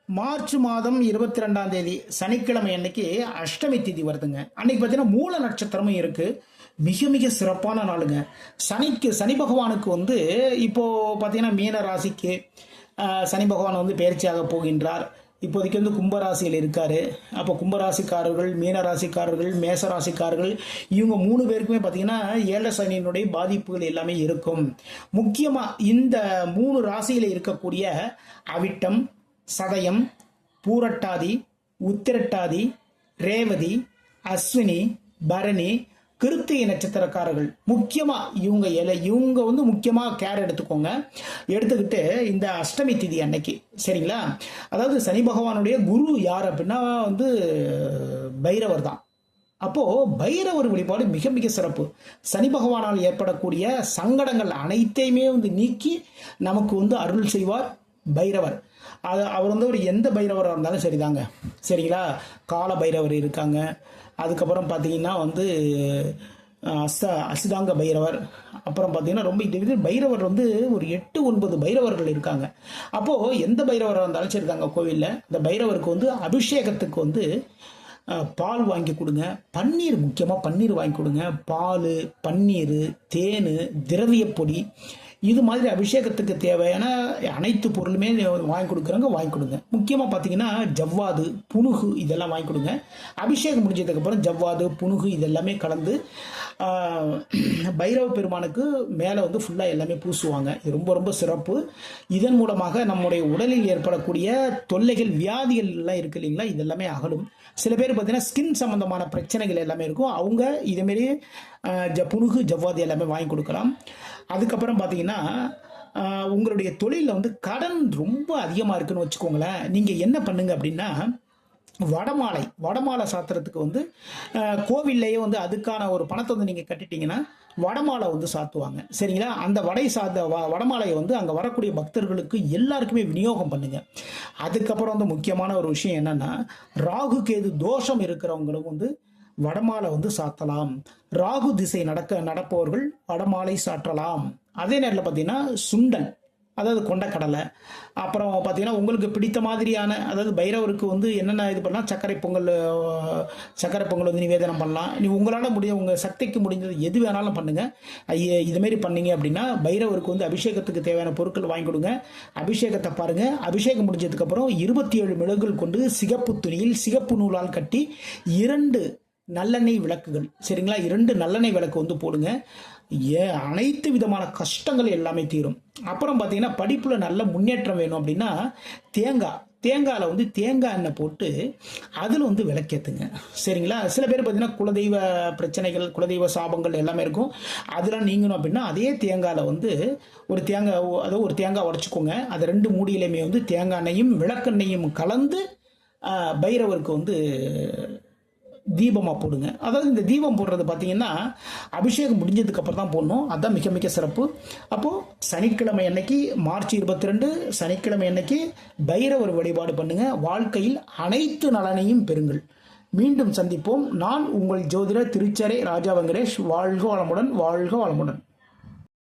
March மாதம் 22ஆம் தேதி சனிக்கிழமை அன்னைக்கு அஷ்டமி திதி வருதுங்க. அன்னைக்கு பார்த்தீங்கன்னா மூல நட்சத்திரமும் இருக்கு. மிக மிக சிறப்பான நாளுங்க. சனி பகவானுக்கு வந்து இப்போ பார்த்தீங்கன்னா மீன ராசிக்கு சனி பகவான் வந்து பயிற்சியாக போகின்றார். இப்போதைக்கு வந்து கும்பராசியில் இருக்காரு. அப்போ கும்பராசிக்காரர்கள், மீனராசிக்காரர்கள், மேசராசிக்காரர்கள் இவங்க 3 பேருக்குமே பார்த்தீங்கன்னா ஏழரை சனியினுடைய பாதிப்புகள் எல்லாமே இருக்கும். முக்கியமாக இந்த 3 ராசியில் இருக்கக்கூடிய அவிட்டம், சதயம், பூரட்டாதி, உத்திரட்டாதி, ரேவதி, அஸ்வினி, பரணி, கிருத்திகை நட்சத்திரக்காரர்கள் முக்கியமாக இவங்க வந்து முக்கியமாக கேர் எடுத்துக்கோங்க. எடுத்துக்கிட்டு இந்த அஷ்டமி திதி அன்னைக்கு சரிங்களா. அதாவது சனி பகவானுடைய குரு யார் அப்படின்னா வந்து பைரவர் தான். அப்போது பைரவர் வழிபாடு மிக மிக சிறப்பு. சனி பகவானால் ஏற்படக்கூடிய சங்கடங்கள் அனைத்தையுமே வந்து நீக்கி நமக்கு வந்து அருள் செய்வார் பைரவர். அவர் வந்து ஒரு எந்த பைரவராக இருந்தாலும் சரிதாங்க சரிங்களா. கால பைரவர் இருக்காங்க. அதுக்கப்புறம் பார்த்தீங்கன்னா வந்து அசிதாங்க பைரவர். அப்புறம் பார்த்தீங்கன்னா ரொம்ப இது பைரவர் வந்து ஒரு 8-9 பைரவர்கள் இருக்காங்க. அப்போது எந்த பைரவராக இருந்தாலும் சரிதாங்க. கோவிலில் இந்த பைரவருக்கு வந்து அபிஷேகத்துக்கு வந்து பால் வாங்கி கொடுங்க. பன்னீர், முக்கியமாக பன்னீர் வாங்கி கொடுங்க. பால், பன்னீர், தேன், திரவியப்பொடி, இது மாதிரி அபிஷேகத்துக்கு தேவையான அனைத்து பொருளுமே வாங்கி கொடுக்குறாங்க. வாங்கி கொடுங்க. முக்கியமாக பார்த்தீங்கன்னா ஜவ்வாது, புனுகு இதெல்லாம் வாங்கி கொடுங்க. அபிஷேகம் முடிஞ்சதுக்கப்புறம் ஜவ்வாது, புனுகு இதெல்லாமே கலந்து பைரவ பெருமானுக்கு மேலே வந்து ஃபுல்லாக எல்லாமே பூசுவாங்க. இது ரொம்ப ரொம்ப சிறப்பு. இதன் மூலமாக நம்முடைய உடலில் ஏற்படக்கூடிய தொல்லைகள், வியாதிகள் எல்லாம் இருக்கு இல்லைங்களா, இதெல்லாமே அகலும். சில பேர் பார்த்தீங்கன்னா ஸ்கின் சம்மந்தமான பிரச்சனைகள் எல்லாமே இருக்கும். அவங்க இதேமாரி புனுகு, ஜவ்வாது எல்லாமே வாங்கி கொடுக்கலாம். அதுக்கப்புறம் பார்த்தீங்கன்னா உங்களுடைய தொழிலில் வந்து கடன் ரொம்ப அதிகமாக இருக்குன்னு வச்சுக்கோங்களேன். நீங்கள் என்ன பண்ணுங்க அப்படின்னா வடமாலை சாத்துறதுக்கு வந்து கோவில்லையே வந்து அதுக்கான ஒரு பணத்தை வந்து நீங்கள் கட்டிட்டீங்கன்னா வடமாலை வந்து சாத்துவாங்க சரிங்களா. அந்த வடமாலையை வந்து அங்கே வரக்கூடிய பக்தர்களுக்கு எல்லாருக்குமே விநியோகம் பண்ணுங்க. அதுக்கப்புறம் வந்து முக்கியமான ஒரு விஷயம் என்னன்னா, ராகு கேது தோஷம் இருக்கிறவங்களும் வந்து வடமாலை வந்து சாத்தலாம். ராகு திசை நடப்பவர்கள் வடமாலை சாற்றலாம். அதே நேரத்தில் பார்த்தீங்கன்னா சுண்டல், அதாவது கொண்டக்கடலை, அப்புறம் பார்த்தீங்கன்னா உங்களுக்கு பிடித்த மாதிரியான, அதாவது பைரவருக்கு வந்து என்னென்ன இது பண்ணலாம், சர்க்கரை பொங்கல் வந்து நிவேதனம் பண்ணலாம். உங்களால் உங்கள் சக்திக்கு முடிஞ்சது எது வேணாலும் பண்ணுங்கள். இதுமாரி பண்ணீங்க அப்படின்னா பைரவருக்கு வந்து அபிஷேகத்துக்கு தேவையான பொருட்கள் வாங்கி கொடுங்க. அபிஷேகத்தை பாருங்கள். அபிஷேகம் முடிஞ்சதுக்கப்புறம் 27 மிளகுகள் கொண்டு சிகப்பு துணியில் சிகப்பு நூலால் கட்டி 2 நல்லெண்ணெய் விளக்குகள் சரிங்களா, 2 நல்லெண்ணெய் விளக்கு வந்து போடுங்க. அனைத்து விதமான கஷ்டங்கள் எல்லாமே தீரும். அப்புறம் பார்த்தீங்கன்னா படிப்பில் நல்ல முன்னேற்றம் வேணும் அப்படின்னா தேங்காயில் வந்து தேங்காய் எண்ணெய் போட்டு அதில் வந்து விளக்கேற்றுங்க சரிங்களா. சில பேர் பார்த்தீங்கன்னா குலதெய்வ பிரச்சனைகள், குலதெய்வ சாபங்கள் எல்லாமே இருக்கும். அதெல்லாம் நீங்கணும் அப்படின்னா அதே தேங்காயில் வந்து ஒரு தேங்காய் உடச்சிக்கோங்க. அது 2 மூடியிலையுமே வந்து தேங்காய் எண்ணெயும் விளக்கெண்ணையும் கலந்து பைரவருக்கு வந்து தீபமாக போடுங்க. அதாவது இந்த தீபம் போடுறது பார்த்தீங்கன்னா அபிஷேகம் முடிஞ்சதுக்கு அப்புறம் தான் போடணும். அதுதான் மிக மிக சிறப்பு. அப்போது சனிக்கிழமை அன்னைக்கு மார்ச் 22 சனிக்கிழமை அன்னைக்கு பைரவர் வழிபாடு பண்ணுங்க. வாழ்க்கையில் அனைத்து நலனையும் பெறுங்கள். மீண்டும் சந்திப்போம். நான் உங்கள் ஜோதிடர் திருச்சரை ராஜா வெங்கடேஷ். வாழ்க வளமுடன், வாழ்க வளமுடன்.